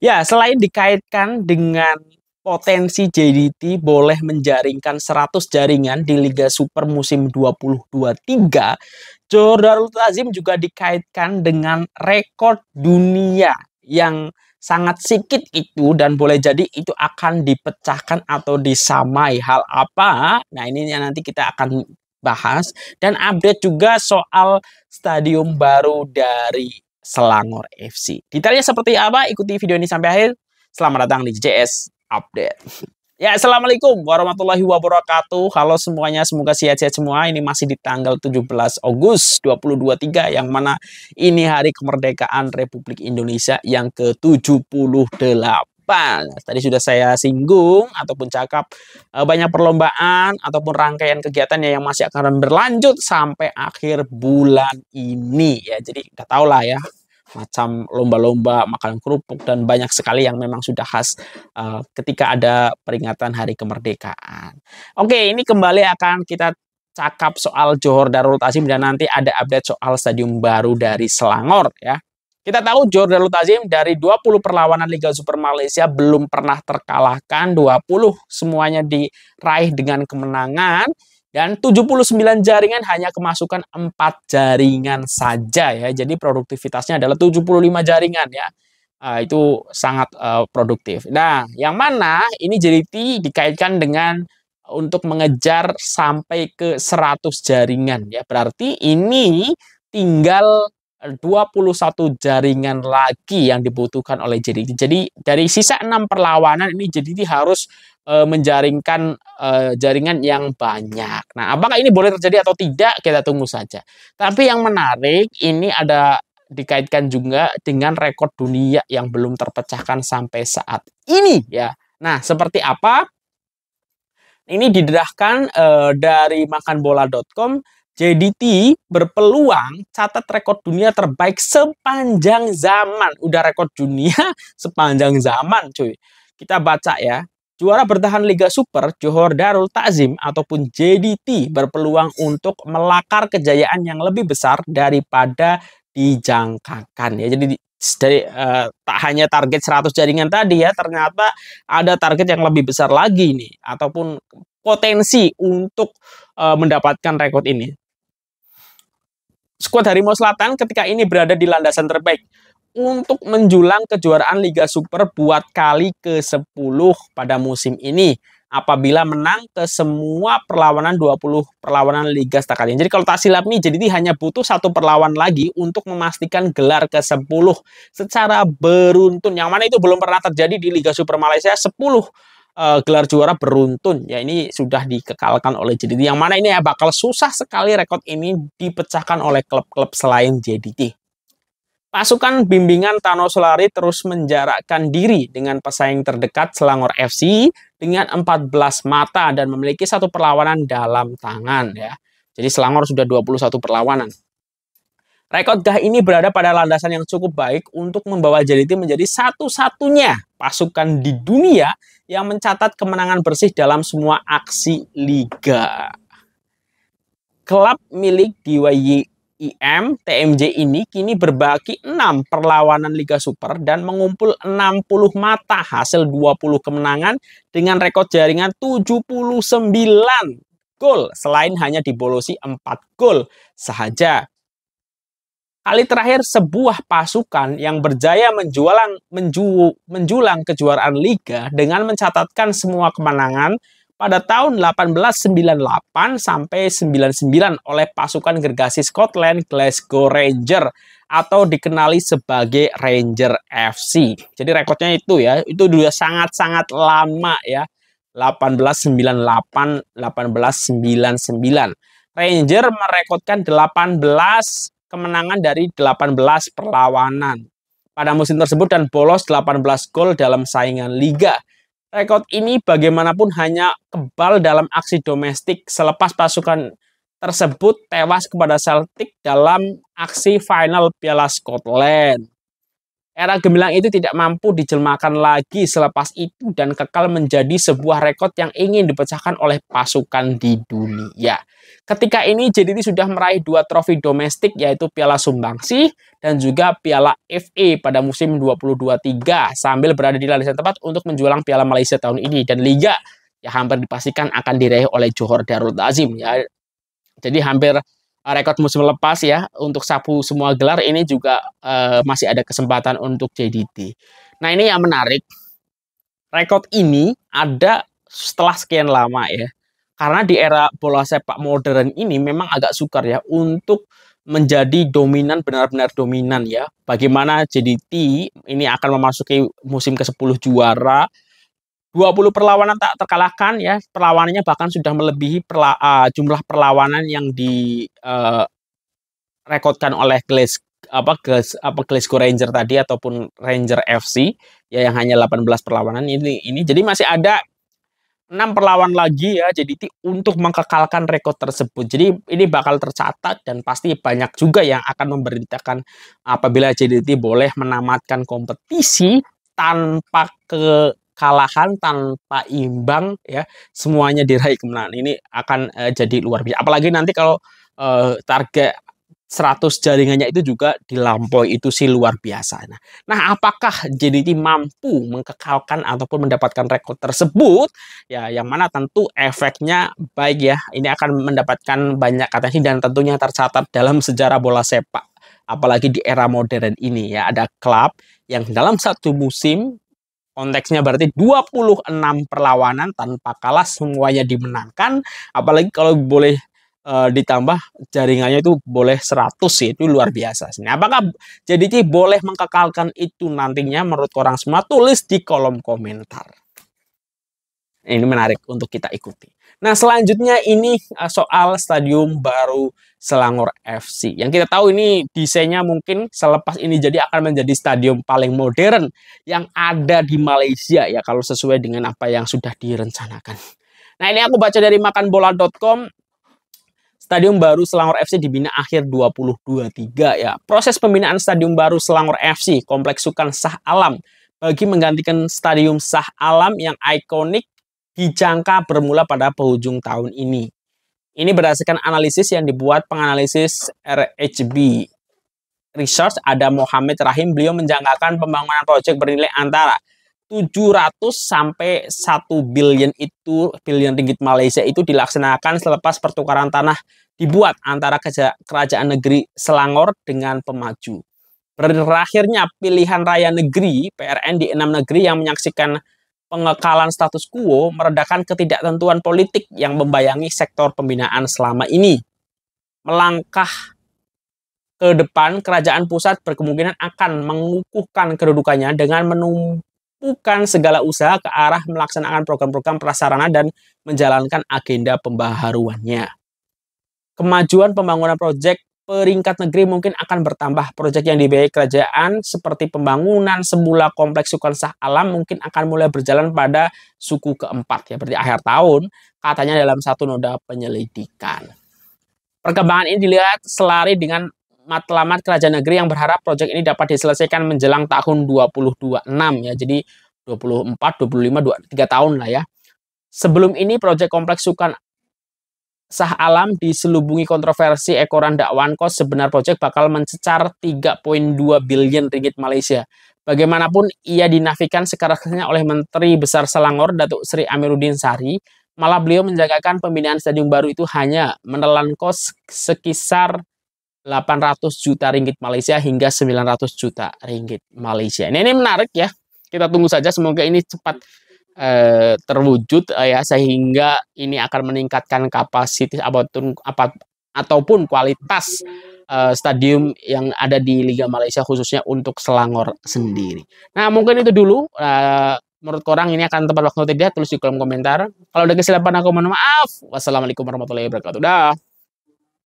Ya, selain dikaitkan dengan potensi JDT boleh menjaringkan 100 jaringan di Liga Super musim 2023, Johor Darul Ta'zim juga dikaitkan dengan rekor dunia yang sangat sedikit itu dan boleh jadi itu akan dipecahkan atau disamai. Hal apa? Nah, ini yang nanti kita akan bahas dan update juga soal stadium baru dari Selangor FC. Detailnya seperti apa? Ikuti video ini sampai akhir. Selamat datang di JS Update. Ya, Assalamualaikum warahmatullahi wabarakatuh. Halo semuanya, semoga sehat-sehat semua. Ini masih di tanggal 17 Agustus 2023, yang mana ini hari kemerdekaan Republik Indonesia yang ke-78. Tadi sudah saya singgung ataupun cakap banyak perlombaan ataupun rangkaian kegiatan yang masih akan berlanjut sampai akhir bulan ini ya. Jadi udah tau lah ya, macam lomba-lomba makan kerupuk dan banyak sekali yang memang sudah khas ketika ada peringatan Hari Kemerdekaan. Oke, ini kembali akan kita cakap soal Johor Darul Ta'zim dan nanti ada update soal stadium baru dari Selangor ya. Kita tahu Johor Darul Ta'zim dari 20 perlawanan Liga Super Malaysia belum pernah terkalahkan, 20 semuanya diraih dengan kemenangan. Dan 79 jaringan hanya kemasukan 4 jaringan saja ya. Jadi produktivitasnya adalah 75 jaringan ya. Itu sangat produktif. Nah, yang mana ini JDT dikaitkan dengan untuk mengejar sampai ke 100 jaringan ya. Berarti ini tinggal 21 jaringan lagi yang dibutuhkan oleh JDT. Jadi dari sisa 6 perlawanan ini JDT harus menjaringkan jaringan yang banyak. Nah, apakah ini boleh terjadi atau tidak? Kita tunggu saja. Tapi yang menarik ini ada dikaitkan juga dengan rekor dunia yang belum terpecahkan sampai saat ini ya. Nah, seperti apa? Ini didedahkan dari makanbola.com. JDT berpeluang catat rekor dunia terbaik sepanjang zaman. Udah rekor dunia sepanjang zaman, cuy. Kita baca ya. Juara bertahan Liga Super, Johor Darul Ta'zim ataupun JDT berpeluang untuk melakar kejayaan yang lebih besar daripada dijangkakan ya. Jadi dari tak hanya target 100 jaringan tadi ya, ternyata ada target yang lebih besar lagi nih ataupun potensi untuk mendapatkan rekor ini. Skuad Harimau Selatan ketika ini berada di landasan terbaik untuk menjulang kejuaraan Liga Super buat kali ke-10 pada musim ini apabila menang ke semua perlawanan 20 perlawanan Liga setakat ini. Jadi kalau tak silap nih, jadi hanya butuh 1 perlawan lagi untuk memastikan gelar ke-10 secara beruntun, yang mana itu belum pernah terjadi di Liga Super Malaysia. 10 gelar juara beruntun ya, ini sudah dikekalkan oleh JDT, yang mana ini ya bakal susah sekali rekor ini dipecahkan oleh klub-klub selain JDT. Pasukan bimbingan Tano Solari terus menjarakkan diri dengan pesaing terdekat Selangor FC dengan 14 mata dan memiliki 1 perlawanan dalam tangan ya. Jadi Selangor sudah 21 perlawanan. Rekor gah ini berada pada landasan yang cukup baik untuk membawa JDT menjadi satu-satunya pasukan di dunia yang mencatat kemenangan bersih dalam semua aksi liga. Klub milik DYIM TMJ ini kini berbagi 6 perlawanan Liga Super dan mengumpul 60 mata hasil 20 kemenangan dengan rekor jaringan 79 gol selain hanya dibolosi 4 gol saja. Kali terakhir sebuah pasukan yang berjaya menjulang kejuaraan Liga dengan mencatatkan semua kemenangan pada tahun 1898 sampai 99 oleh pasukan gergasi Scotland Glasgow Rangers atau dikenali sebagai Ranger FC. Jadi rekornya itu ya, itu sudah sangat-sangat lama ya. 1898, 1899. Ranger merekodkan 18 kemenangan dari 18 perlawanan pada musim tersebut dan bolos 18 gol dalam saingan liga. Rekor ini bagaimanapun hanya kebal dalam aksi domestik selepas pasukan tersebut tewas kepada Celtic dalam aksi final Piala Scotland. Era gemilang itu tidak mampu dijelmakan lagi selepas itu dan kekal menjadi sebuah rekor yang ingin dipecahkan oleh pasukan di dunia. Ketika ini JDT sudah meraih 2 trofi domestik yaitu Piala Sumbangsih dan juga Piala FA pada musim 2023 sambil berada di barisan tepat untuk menjulang Piala Malaysia tahun ini dan Liga ya hampir dipastikan akan diraih oleh Johor Darul Ta'zim ya. Jadi hampir rekor musim lepas ya untuk sapu semua gelar ini juga masih ada kesempatan untuk JDT. Nah ini yang menarik, rekor ini ada setelah sekian lama ya. Karena di era bola sepak modern ini memang agak sukar ya untuk menjadi dominan, benar-benar dominan ya. Bagaimana JDT ini akan memasuki musim ke-10 juara, 20 perlawanan tak terkalahkan ya. Perlawanannya bahkan sudah melebihi jumlah perlawanan yang direkodkan oleh Glasgow Ranger tadi ataupun Ranger FC ya yang hanya 18 perlawanan ini. Jadi masih ada 6 perlawan lagi ya JDT untuk mengekalkan rekor tersebut. Jadi ini bakal tercatat dan pasti banyak juga yang akan memberitakan apabila JDT boleh menamatkan kompetisi tanpa kekalahan, tanpa imbang ya, semuanya diraih kemenangan. Ini akan jadi luar biasa. Apalagi nanti kalau target 100 jaringannya itu juga dilampaui, itu sih luar biasa. Nah, apakah JDT mampu mengekalkan ataupun mendapatkan rekor tersebut? Ya, yang mana tentu efeknya baik ya. Ini akan mendapatkan banyak atensi dan tentunya tercatat dalam sejarah bola sepak. Apalagi di era modern ini ya, ada klub yang dalam satu musim konteksnya berarti 26 perlawanan tanpa kalah semuanya dimenangkan. Apalagi kalau boleh ditambah jaringannya itu boleh 100 sih, itu luar biasa. Nah, apakah JDT boleh mengekalkan itu nantinya menurut orang semua? Tulis di kolom komentar. Ini menarik untuk kita ikuti. Nah, selanjutnya ini soal Stadium Baru Selangor FC. Yang kita tahu ini desainnya mungkin selepas ini jadi akan menjadi stadium paling modern yang ada di Malaysia ya kalau sesuai dengan apa yang sudah direncanakan. Nah, ini aku baca dari makanbola.com. Stadium Baru Selangor FC dibina akhir 2023 ya. Proses pembinaan Stadium Baru Selangor FC Kompleks Sukan Shah Alam bagi menggantikan Stadium Shah Alam yang ikonik dijangka bermula pada penghujung tahun ini. Ini berdasarkan analisis yang dibuat penganalisis RHB Research ada Mohamed Rahim. Beliau menjangkakan pembangunan proyek bernilai antara 700 sampai 1 billion ringgit Malaysia itu dilaksanakan selepas pertukaran tanah dibuat antara kerajaan negeri Selangor dengan pemaju. Berakhirnya pilihan raya negeri PRN di 6 negeri yang menyaksikan pengekalan status quo meredakan ketidaktentuan politik yang membayangi sektor pembinaan selama ini. Melangkah ke depan, kerajaan pusat berkemungkinan akan mengukuhkan kedudukannya dengan bukan segala usaha ke arah melaksanakan program-program prasarana dan menjalankan agenda pembaharuannya. Kemajuan pembangunan proyek peringkat negeri mungkin akan bertambah. Proyek yang dibiayai kerajaan seperti pembangunan semula Kompleks Sukan Shah Alam mungkin akan mulai berjalan pada suku keempat ya, berarti akhir tahun katanya dalam satu noda penyelidikan. Perkembangan ini dilihat selari dengan matlamat kerajaan negeri yang berharap proyek ini dapat diselesaikan menjelang tahun 2026 ya. Jadi 24, 25, 3 tahun lah ya. Sebelum ini proyek Kompleks Sukan Shah Alam diselubungi kontroversi ekoran dakwaan kos sebenar proyek bakal mencecar 3,2 billion ringgit Malaysia. Bagaimanapun ia dinafikan sekarang oleh Menteri Besar Selangor Datuk Seri Amiruddin Sari. Malah beliau menjagakan pembinaan stadium baru itu hanya menelan kos sekisar 800 juta ringgit Malaysia hingga 900 juta ringgit Malaysia. Ini menarik ya. Kita tunggu saja semoga ini cepat terwujud ya sehingga ini akan meningkatkan kapasitas ataupun kualitas stadium yang ada di Liga Malaysia khususnya untuk Selangor sendiri. Nah, mungkin itu dulu. Menurut korang ini akan tepat waktu tidak? Tulis di kolom komentar. Kalau ada kesilapan aku mohon maaf. Wassalamualaikum warahmatullahi wabarakatuh. Dah.